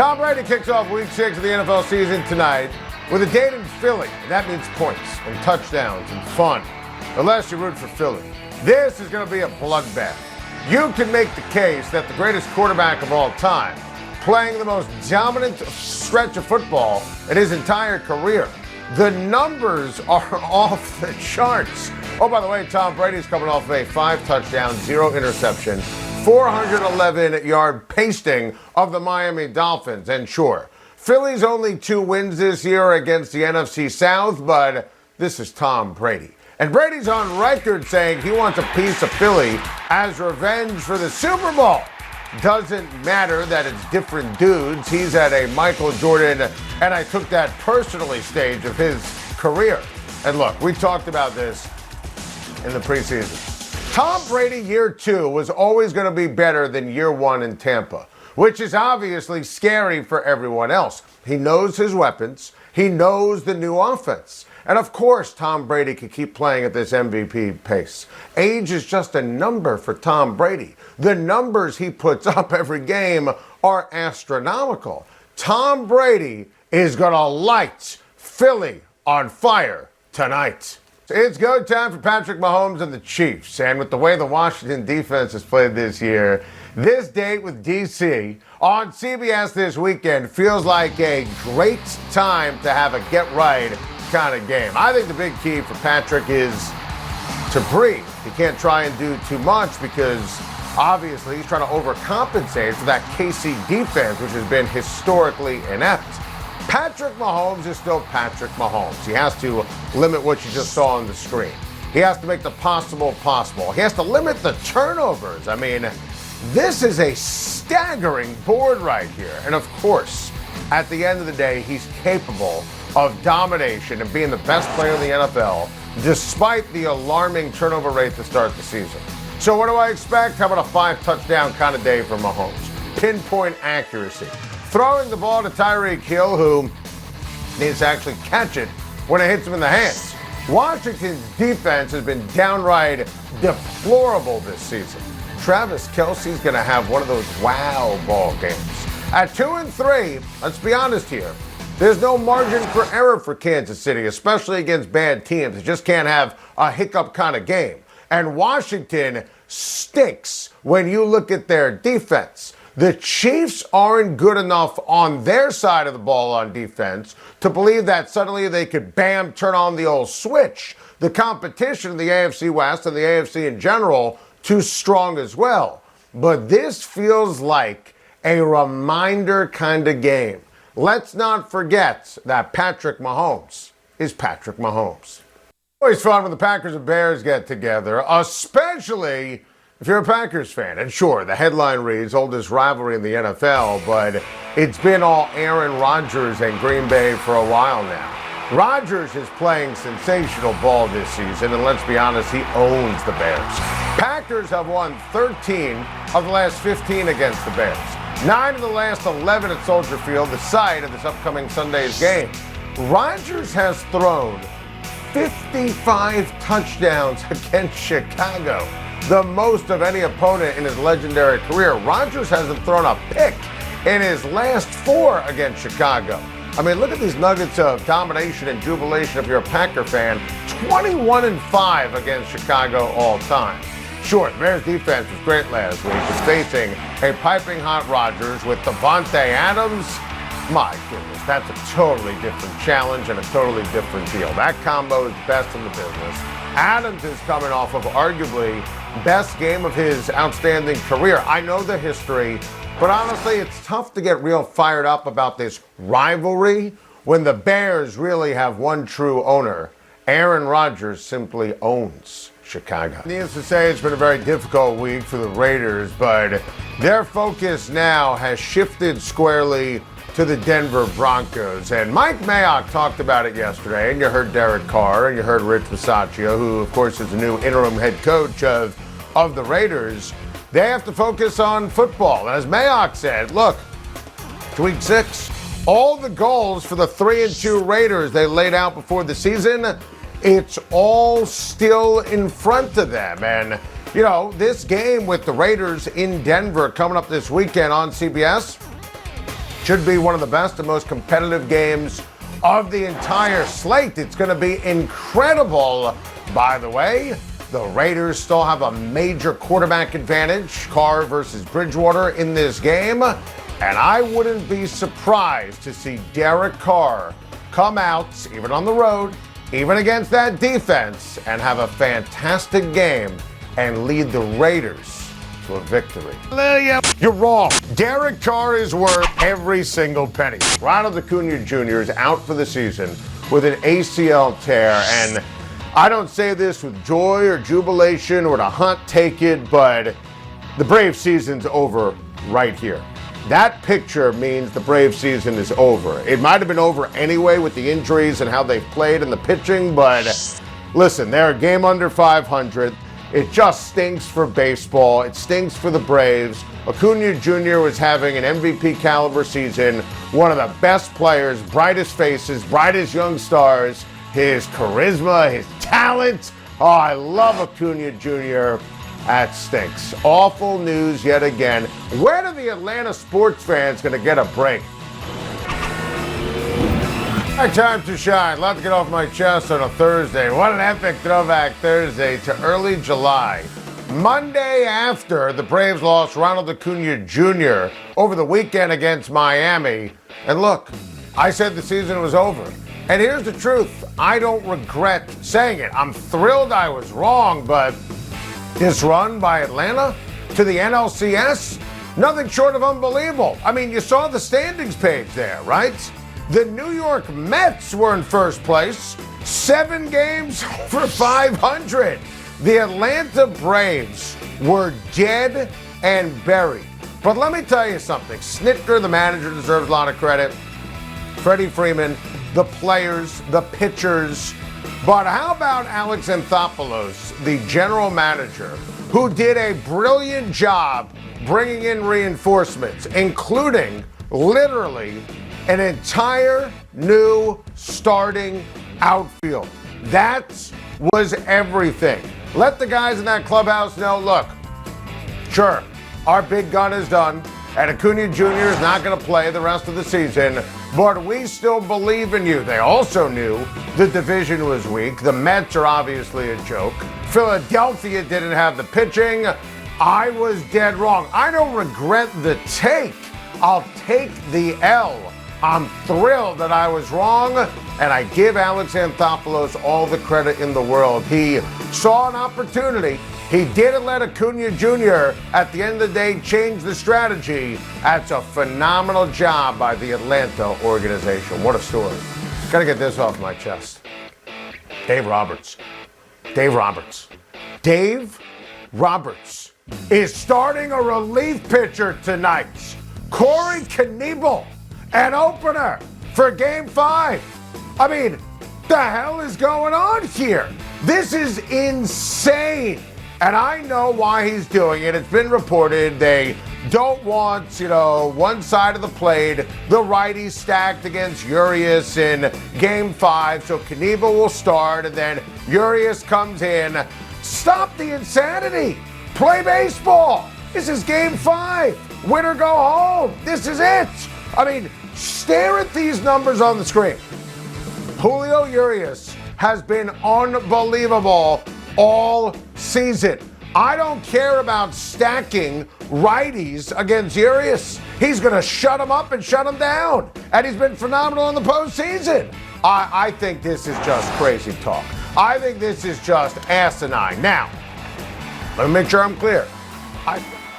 Tom Brady kicks off Week 6 of the NFL season tonight with a date in Philly. That means points and touchdowns and fun, unless you root for Philly. This is going to be a bloodbath. You can make the case that the greatest quarterback of all time, playing the most dominant stretch of football in his entire career. The numbers are off the charts. Oh, by the way, Tom Brady's coming off of a 5-touchdown, 0-interception, 411-yard pasting of the Miami Dolphins. And sure, Philly's only 2 wins this year against the NFC South, but this is Tom Brady. And Brady's on record saying he wants a piece of Philly as revenge for the Super Bowl. Doesn't matter that it's different dudes. He's at a Michael Jordan, and I took that personally stage of his career. And look, we talked about this in the preseason. Tom Brady year 2 was always going to be better than year 1 in Tampa, which is obviously scary for everyone else. He knows his weapons. He knows the new offense. And of course, Tom Brady can keep playing at this MVP pace. Age is just a number for Tom Brady. The numbers he puts up every game are astronomical. Tom Brady is going to light Philly on fire tonight. It's go time for Patrick Mahomes and the Chiefs. And with the way the Washington defense has played this year, this date with DC on CBS this weekend feels like a great time to have a get-right kind of game. I think the big key for Patrick is to breathe. He can't try and do too much because obviously he's trying to overcompensate for that KC defense, which has been historically inept. Patrick Mahomes is still Patrick Mahomes. He has to limit what you just saw on the screen. He has to make the possible possible. He has to limit the turnovers. I mean, this is a staggering board right here. And of course, at the end of the day, he's capable of domination and being the best player in the NFL, despite the alarming turnover rate to start the season. So what do I expect? How about a 5-touchdown kind of day for Mahomes? Pinpoint accuracy. Throwing the ball to Tyreek Hill, who needs to actually catch it when it hits him in the hands. Washington's defense has been downright deplorable this season. Travis Kelce's going to have one of those wow ball games. At 2-3, let's be honest here, there's no margin for error for Kansas City, especially against bad teams. They just can't have a hiccup kind of game. And Washington stinks when you look at their defense. The Chiefs aren't good enough on their side of the ball on defense to believe that suddenly they could, bam, turn on the old switch. The competition in the AFC West and the AFC in general, too strong as well. But this feels like a reminder kind of game. Let's not forget that Patrick Mahomes is Patrick Mahomes. Always fun when the Packers and Bears get together, especially if you're a Packers fan. And sure, the headline reads oldest rivalry in the NFL, but it's been all Aaron Rodgers and Green Bay for a while now. Rodgers is playing sensational ball this season, and let's be honest, he owns the Bears. Packers have won 13 of the last 15 against the Bears. 9 of the last 11 at Soldier Field, the site of this upcoming Sunday's game. Rodgers has thrown 55 touchdowns against Chicago, the most of any opponent in his legendary career. Rodgers hasn't thrown a pick in his last 4 against Chicago. I mean, look at these nuggets of domination and jubilation if you're a Packer fan. 21-5 against Chicago all time. Sure, the Bears defense was great last week. It's facing a piping hot Rodgers with Devontae Adams. My goodness, that's a totally different challenge and a totally different deal. That combo is best in the business. Adams is coming off of arguably best game of his outstanding career. I know the history, but honestly, it's tough to get real fired up about this rivalry when the Bears really have one true owner. Aaron Rodgers simply owns Chicago. Needless to say, it's been a very difficult week for the Raiders, but their focus now has shifted squarely to the Denver Broncos. And Mike Mayock talked about it yesterday, and you heard Derek Carr, and you heard Rich Bisaccia, who, of course, is the new interim head coach of the Raiders. They have to focus on football. And as Mayock said, look, to week 6, all the goals for the 3-2 Raiders they laid out before the season, it's all still in front of them. And, you know, this game with the Raiders in Denver coming up this weekend on CBS, Should be one of the best and most competitive games of the entire slate. It's going to be incredible. By the way, the Raiders still have a major quarterback advantage, Carr versus Bridgewater in this game. And I wouldn't be surprised to see Derek Carr come out, even on the road, even against that defense, and have a fantastic game and lead the Raiders to a victory. You're wrong. Derek Carr is worth every single penny. Ronald Cuney Jr. is out for the season with an ACL tear, and I don't say this with joy or jubilation or to hunt take it, but the Brave season's over right here. That picture means the Brave season is over. It might have been over anyway with the injuries and how they've played and the pitching, but listen, they're a game under 500. It just stinks for baseball. It stinks for the Braves. Acuna Jr. was having an MVP caliber season, one of the best players, brightest faces, brightest young stars, his charisma, his talent. Oh, I love Acuna Jr. That stinks. Awful news yet again. When are the Atlanta sports fans going to get a break? Time to shine. A lot to get off my chest on a Thursday. What an epic throwback Thursday to early July. Monday after the Braves lost Ronald Cuney Jr. over the weekend against Miami. And look, I said the season was over. And here's the truth. I don't regret saying it. I'm thrilled I was wrong, but this run by Atlanta to the NLCS, nothing short of unbelievable. I mean, you saw the standings page there, right? The New York Mets were in first place, 7 games over 500. The Atlanta Braves were dead and buried. But let me tell you something. Snitker, the manager, deserves a lot of credit. Freddie Freeman, the players, the pitchers. But how about Alex Anthopoulos, the general manager, who did a brilliant job bringing in reinforcements, including literally an entire new starting outfield. That was everything. Let the guys in that clubhouse know, look, sure, our big gun is done, and Acuna Jr. is not going to play the rest of the season, but we still believe in you. They also knew the division was weak. The Mets are obviously a joke. Philadelphia didn't have the pitching. I was dead wrong. I don't regret the take. I'll take the L. I'm thrilled that I was wrong, and I give Alex Anthopoulos all the credit in the world. He saw an opportunity. He didn't let Acuna Jr. at the end of the day change the strategy. That's a phenomenal job by the Atlanta organization. What a story. Gotta get this off my chest. Dave Roberts is starting a relief pitcher tonight. Corey Knebel, an opener for Game 5. I mean, the hell is going on here? This is insane. And I know why he's doing it. It's been reported they don't want, one side of the plate, the righty stacked against Urias in Game 5. So Knebel will start, and then Urias comes in. Stop the insanity. Play baseball. This is Game 5. Win or go home. This is it. I mean, stare at these numbers on the screen. Julio Urias has been unbelievable all season. I don't care about stacking righties against Urias. He's going to shut him up and shut him down. And he's been phenomenal in the postseason. I think this is just crazy talk. I think this is just asinine. Now, let me make sure I'm clear.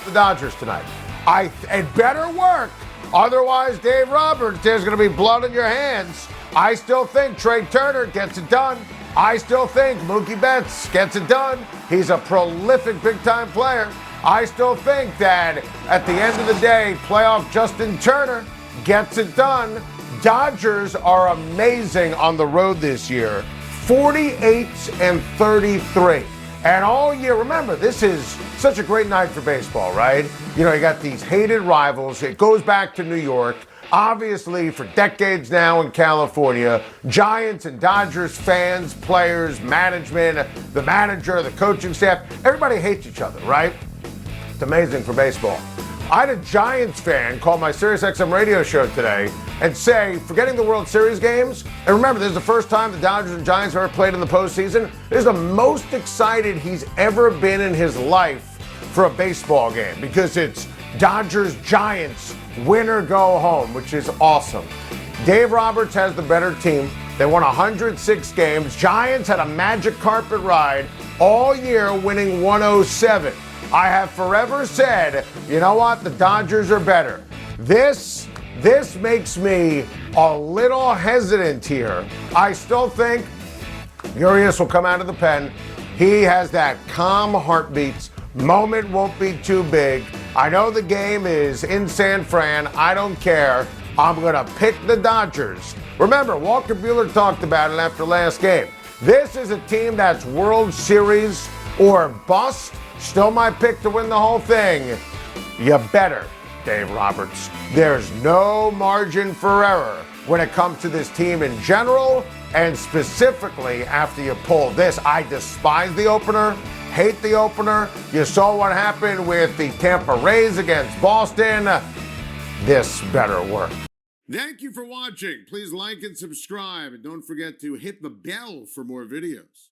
The Dodgers tonight. It better work. Otherwise, Dave Roberts, there's going to be blood on your hands. I still think Trey Turner gets it done. I still think Mookie Betts gets it done. He's a prolific big-time player. I still think that at the end of the day, playoff Justin Turner gets it done. Dodgers are amazing on the road this year. 48-33. And all year, remember, this is such a great night for baseball, right? You got these hated rivals. It goes back to New York. Obviously, for decades now in California, Giants and Dodgers fans, players, management, the manager, the coaching staff, everybody hates each other, right? It's amazing for baseball. I had a Giants fan call my SiriusXM radio show today and say, forgetting the World Series games, and remember, this is the first time the Dodgers and Giants have ever played in the postseason. This is the most excited he's ever been in his life for a baseball game because it's Dodgers-Giants, win or go home, which is awesome. Dave Roberts has the better team. They won 106 games. Giants had a magic carpet ride all year, winning 107. I have forever said, you know what? The Dodgers are better. This makes me a little hesitant here. I still think Urias will come out of the pen. He has that calm heartbeats. Moment won't be too big. I know the game is in San Fran. I don't care. I'm going to pick the Dodgers. Remember, Walker Buehler talked about it after last game. This is a team that's World Series or bust. Still my pick to win the whole thing. You better, Dave Roberts. There's no margin for error when it comes to this team in general, and specifically after you pull this. I despise the opener, hate the opener. You saw what happened with the Tampa Rays against Boston. This better work. Thank you for watching. Please like and subscribe, and don't forget to hit the bell for more videos.